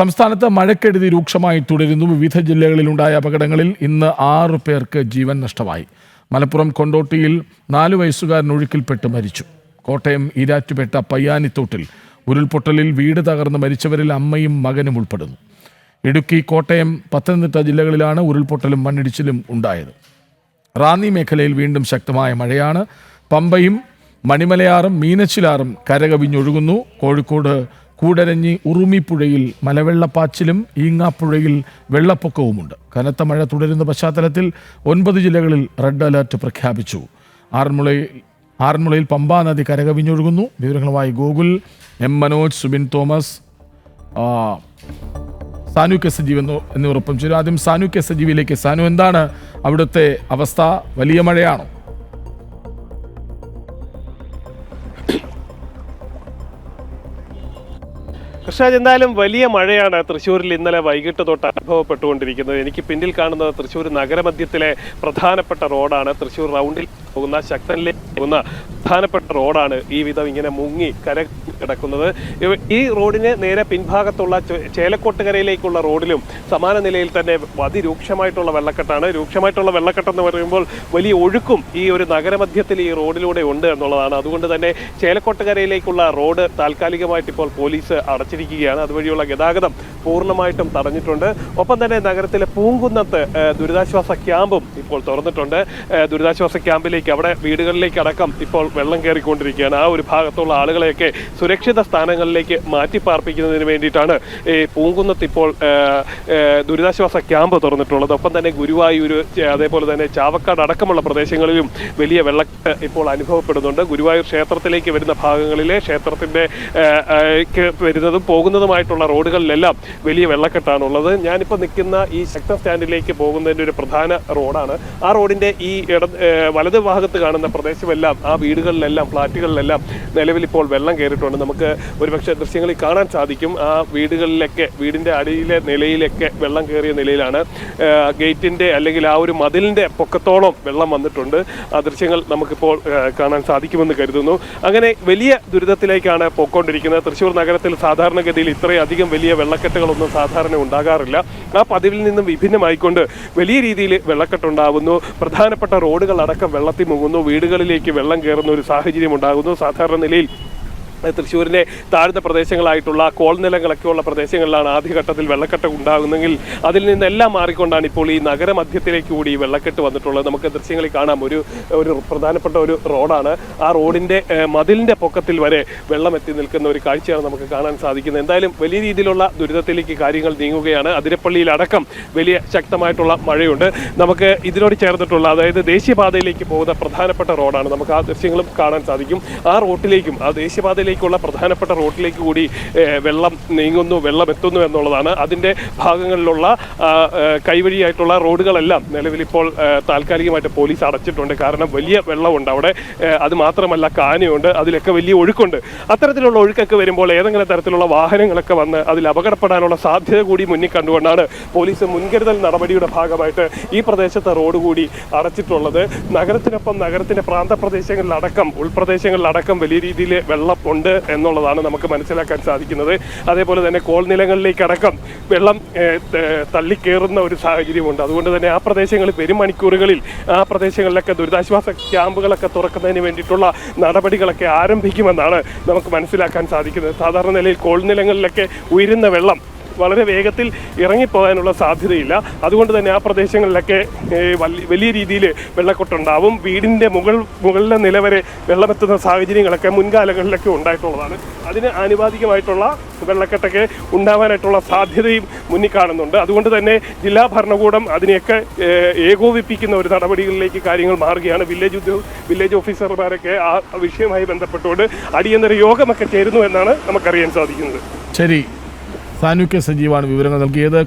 സംസ്ഥാനത്ത് മഴക്കെടുതി രൂക്ഷമായി തുടരുന്നു. വിവിധ ജില്ലകളിലുണ്ടായ അപകടങ്ങളിൽ ഇന്ന് 6 പേർക്ക് ജീവൻ നഷ്ടമായി. മലപ്പുറം കൊണ്ടോട്ടിയിൽ 4 വയസ്സുകാരൻ ഒഴുക്കിൽപ്പെട്ട് മരിച്ചു. കോട്ടയം ഈരാറ്റുപേട്ട പയ്യാനിത്തോട്ടിൽ ഉരുൾപൊട്ടലിൽ വീട് തകർന്ന് മരിച്ചവരിൽ അമ്മയും മകനും ഉൾപ്പെടുന്നു. ഇടുക്കി, കോട്ടയം, പത്തനംതിട്ട ജില്ലകളിലാണ് ഉരുൾപൊട്ടലും മണ്ണിടിച്ചിലും ഉണ്ടായത്. റാന്നി മേഖലയിൽ വീണ്ടും ശക്തമായ മഴയാണ്. പമ്പയും മണിമലയാറും മീനച്ചിലാറും കരകവിഞ്ഞൊഴുകുന്നു. കോഴിക്കോട് കൂടരഞ്ഞി ഉറുമിപ്പുഴയിൽ മലവെള്ളപ്പാച്ചിലും ഈങ്ങാപ്പുഴയിൽ വെള്ളപ്പൊക്കവുമുണ്ട്. കനത്ത മഴ തുടരുന്ന പശ്ചാത്തലത്തിൽ 9 ജില്ലകളിൽ റെഡ് അലർട്ട് പ്രഖ്യാപിച്ചു. ആറന്മുളയിൽ പമ്പാ നദി കരകവിഞ്ഞൊഴുകുന്നു. വിവരങ്ങളുമായി Gokul, M Manoj, Subin Thomas, Sanu K Sajeev എന്നിവരൊപ്പം ചേരും. ആദ്യം സാനു കെ സജീവിലേക്ക്. സാനു, എന്താണ് അവിടുത്തെ അവസ്ഥ? വലിയ മഴയാണോ? കൃഷ്ണരാജ്, എന്തായാലും വലിയ മഴയാണ് തൃശ്ശൂരിൽ ഇന്നലെ വൈകിട്ട് തൊട്ട് അനുഭവപ്പെട്ടുകൊണ്ടിരിക്കുന്നത്. എനിക്ക് പിന്നിൽ കാണുന്നത് തൃശ്ശൂർ നഗരമധ്യത്തിലെ പ്രധാനപ്പെട്ട റോഡാണ്. തൃശ്ശൂർ റൗണ്ടിൽ പോകുന്ന, ശക്തനിലേക്ക് പോകുന്ന പ്രധാനപ്പെട്ട റോഡാണ് ഈ വിധം ഇങ്ങനെ മുങ്ങി കിടക്കുന്നത്. ഈ റോഡിന് നേരെ പിൻഭാഗത്തുള്ള ചേലക്കോട്ടുകരയിലേക്കുള്ള റോഡിലും സമാന നിലയിൽ തന്നെ അതിരൂക്ഷമായിട്ടുള്ള വെള്ളക്കെട്ടാണ്. രൂക്ഷമായിട്ടുള്ള വെള്ളക്കെട്ടെന്ന് പറയുമ്പോൾ വലിയ ഒഴുക്കും ഈ ഒരു നഗരമധ്യത്തിൽ ഈ റോഡിലൂടെ ഉണ്ട് എന്നുള്ളതാണ്. അതുകൊണ്ട് തന്നെ ചേലക്കോട്ടുകരയിലേക്കുള്ള റോഡ് താൽക്കാലികമായിട്ട് ഇപ്പോൾ പോലീസ് അടച്ചിരിക്കുകയാണ്. അതുവഴിയുള്ള ഗതാഗതം പൂർണ്ണമായിട്ടും തടഞ്ഞിട്ടുണ്ട്. ഒപ്പം തന്നെ നഗരത്തിലെ പൂങ്കുന്നത്ത് ദുരിതാശ്വാസ ക്യാമ്പും ഇപ്പോൾ തുറന്നിട്ടുണ്ട്. ദുരിതാശ്വാസ ക്യാമ്പിലേക്ക്, അവിടെ വീടുകളിലേക്ക് അടക്കം ഇപ്പോൾ വെള്ളം കയറിക്കൊണ്ടിരിക്കുകയാണ്. ആ ഒരു ഭാഗത്തുള്ള ആളുകളെയൊക്കെ സുരക്ഷിത സ്ഥാനങ്ങളിലേക്ക് മാറ്റിപ്പാർപ്പിക്കുന്നതിന് വേണ്ടിയിട്ടാണ് ഈ പൂങ്കുന്നത്ത് ഇപ്പോൾ ദുരിതാശ്വാസ ക്യാമ്പ് തുറന്നിട്ടുള്ളത്. ഒപ്പം തന്നെ ഗുരുവായൂർ, അതേപോലെ തന്നെ ചാവക്കാട് അടക്കമുള്ള പ്രദേശങ്ങളിലും വലിയ വെള്ളക്കെട്ട് ഇപ്പോൾ അനുഭവപ്പെടുന്നുണ്ട്. ഗുരുവായൂർ ക്ഷേത്രത്തിലേക്ക് വരുന്ന ഭാഗങ്ങളിലെ ക്ഷേത്രത്തിൻ്റെ വരുന്നതും പോകുന്നതുമായിട്ടുള്ള റോഡുകളിലെല്ലാം വലിയ വെള്ളക്കെട്ടാണുള്ളത്. ഞാനിപ്പോൾ നിൽക്കുന്ന ഈ ശക്തൻ സ്റ്റാൻഡിലേക്ക് പോകുന്നതിൻ്റെ ഒരു പ്രധാന റോഡാണ്. ആ റോഡിൻ്റെ ഈ വലത് ഭാഗത്ത് കാണുന്ന പ്രദേശമെല്ലാം, ആ വീടുകളിലെല്ലാം, ഫ്ലാറ്റുകളിലെല്ലാം നിലവിൽ ഇപ്പോൾ വെള്ളം കയറിയിട്ടുണ്ട്. നമുക്ക് ഒരുപക്ഷെ ദൃശ്യങ്ങളിൽ കാണാൻ സാധിക്കും. ആ വീടുകളിലൊക്കെ, വീടിൻ്റെ അടിയിലെ നിലയിലൊക്കെ വെള്ളം കയറിയ നിലയിലാണ്. ഗേറ്റിൻ്റെ അല്ലെങ്കിൽ ആ ഒരു മതിലിൻ്റെ പൊക്കത്തോളം വെള്ളം വന്നിട്ടുണ്ട്. ആ ദൃശ്യങ്ങൾ നമുക്കിപ്പോൾ കാണാൻ സാധിക്കുമെന്ന് കരുതുന്നു. അങ്ങനെ വലിയ ദുരിതത്തിലേക്കാണ് പോയിക്കൊണ്ടിരിക്കുന്നത്. തൃശ്ശൂർ നഗരത്തിൽ സാധാരണഗതിയിൽ ഇത്രയധികം വലിയ വെള്ളക്കെട്ടുകളൊന്നും സാധാരണ ഉണ്ടാകാറില്ല. ആ പതിവിൽ നിന്നും വിഭിന്നമായിക്കൊണ്ട് വലിയ രീതിയിൽ വെള്ളക്കെട്ടുണ്ടാകുന്നു. പ്രധാനപ്പെട്ട റോഡുകൾ അടക്കം വെള്ളത്തിൽ മുങ്ങുന്നു. വീടുകളിലേക്ക് വെള്ളം കയറുന്ന ഒരു സാഹചര്യം ഉണ്ടാകുന്നു. സാധാരണ നിലയിൽ തൃശ്ശൂരിൻ്റെ താഴ്ന്ന പ്രദേശങ്ങളായിട്ടുള്ള കോൾനിലങ്ങളൊക്കെയുള്ള പ്രദേശങ്ങളിലാണ് ആദ്യഘട്ടത്തിൽ വെള്ളക്കെട്ട് ഉണ്ടാകുന്നെങ്കിൽ അതിൽ നിന്നെല്ലാം മാറിക്കൊണ്ടാണ് ഇപ്പോൾ ഈ നഗരമധ്യത്തിലേക്ക് കൂടി വെള്ളക്കെട്ട് വന്നിട്ടുള്ളത്. നമുക്ക് ദൃശ്യങ്ങളിൽ കാണാം. ഒരു പ്രധാനപ്പെട്ട ഒരു റോഡാണ്. ആ റോഡിൻ്റെ മതിലിൻ്റെ പൊക്കത്തിൽ വരെ വെള്ളം എത്തി നിൽക്കുന്ന ഒരു കാഴ്ചയാണ് നമുക്ക് കാണാൻ സാധിക്കുന്നത്. എന്തായാലും വലിയ രീതിയിലുള്ള ദുരിതത്തിലേക്ക് കാര്യങ്ങൾ നീങ്ങുകയാണ്. അതിരപ്പള്ളിയിലടക്കം വലിയ ശക്തമായിട്ടുള്ള മഴയുണ്ട്. നമുക്ക് ഇതിനോട് ചേർന്നിട്ടുള്ള, അതായത് ദേശീയപാതയിലേക്ക് പോകുന്ന പ്രധാനപ്പെട്ട റോഡാണ്. നമുക്ക് ആ ദൃശ്യങ്ങളും കാണാൻ സാധിക്കും. ആ റോഡിലേക്കും, ആ ദേശീയപാതയിലേക്കുള്ള പ്രധാനപ്പെട്ട റോഡിലേക്ക് കൂടി വെള്ളം നീങ്ങുന്നു, വെള്ളം എത്തുന്നു എന്നുള്ളതാണ്. അതിൻ്റെ ഭാഗങ്ങളിലുള്ള കൈവഴിയായിട്ടുള്ള റോഡുകളെല്ലാം നിലവിലിപ്പോൾ താൽക്കാലികമായിട്ട് പോലീസ് അടച്ചിട്ടുണ്ട്. കാരണം വലിയ വെള്ളമുണ്ട് അവിടെ. അത് മാത്രമല്ല, കാനയുണ്ട്, അതിലൊക്കെ വലിയ ഒഴുക്കുണ്ട്. അത്തരത്തിലുള്ള ഒഴുക്കൊക്കെ വരുമ്പോൾ ഏതെങ്കിലും തരത്തിലുള്ള വാഹനങ്ങളൊക്കെ വന്ന് അതിൽ അപകടപ്പെടാനുള്ള സാധ്യത കൂടി മുന്നിൽ കണ്ടുകൊണ്ടാണ് പോലീസ് മുൻകരുതൽ നടപടിയുടെ ഭാഗമായിട്ട് ഈ പ്രദേശത്തെ റോഡ് കൂടി അടച്ചിട്ടുള്ളത്. നഗരത്തിനൊപ്പം നഗരത്തിൻ്റെ പ്രാന്തപ്രദേശങ്ങളിലടക്കം, ഉൾപ്രദേശങ്ങളിലടക്കം വലിയ രീതിയിൽ വെള്ളം ഉണ്ട് എന്നുള്ളതാണ് നമുക്ക് മനസ്സിലാക്കാൻ സാധിക്കുന്നത്. അതേപോലെ തന്നെ കോൾനിലങ്ങളിലേക്കടക്കം വെള്ളം തള്ളിക്കയറുന്ന ഒരു സാഹചര്യമുണ്ട്. അതുകൊണ്ട് തന്നെ ആ പ്രദേശങ്ങളിൽ വരും മണിക്കൂറുകളിൽ ആ പ്രദേശങ്ങളിലൊക്കെ ദുരിതാശ്വാസ ക്യാമ്പുകളൊക്കെ തുറക്കുന്നതിന് വേണ്ടിയിട്ടുള്ള നടപടികളൊക്കെ ആരംഭിക്കുമെന്നാണ് നമുക്ക് മനസ്സിലാക്കാൻ സാധിക്കുന്നത്. സാധാരണ നിലയിൽ കോൾനിലങ്ങളിലൊക്കെ ഉയരുന്ന വെള്ളം വളരെ വേഗത്തിൽ ഇറങ്ങിപ്പോകാനുള്ള സാധ്യതയില്ല. അതുകൊണ്ട് തന്നെ ആ പ്രദേശങ്ങളിലൊക്കെ വലിയ രീതിയിൽ വെള്ളക്കെട്ടുണ്ടാവും. വീടിൻ്റെ മുകളിലെ നില വരെ വെള്ളമെത്തുന്ന സാഹചര്യങ്ങളൊക്കെ മുൻകാലങ്ങളിലൊക്കെ ഉണ്ടായിട്ടുള്ളതാണ്. അതിന് ആനുപാതികമായിട്ടുള്ള വെള്ളക്കെട്ടൊക്കെ ഉണ്ടാവാനായിട്ടുള്ള സാധ്യതയും മുന്നിൽ കാണുന്നുണ്ട്. അതുകൊണ്ട് തന്നെ ജില്ലാ ഭരണകൂടം അതിനെയൊക്കെ ഏകോപിപ്പിക്കുന്ന ഒരു നടപടികളിലേക്ക് കാര്യങ്ങൾ മാറുകയാണ്. വില്ലേജ് ഓഫീസർമാരൊക്കെ ആ വിഷയവുമായി ബന്ധപ്പെട്ടുകൊണ്ട് അടിയന്തര യോഗമൊക്കെ ചേരുന്നു എന്നാണ് നമുക്കറിയാൻ സാധിക്കുന്നത്. ശരി, സാനു കെ സജീവാണ് വിവരങ്ങൾ നൽകിയത്.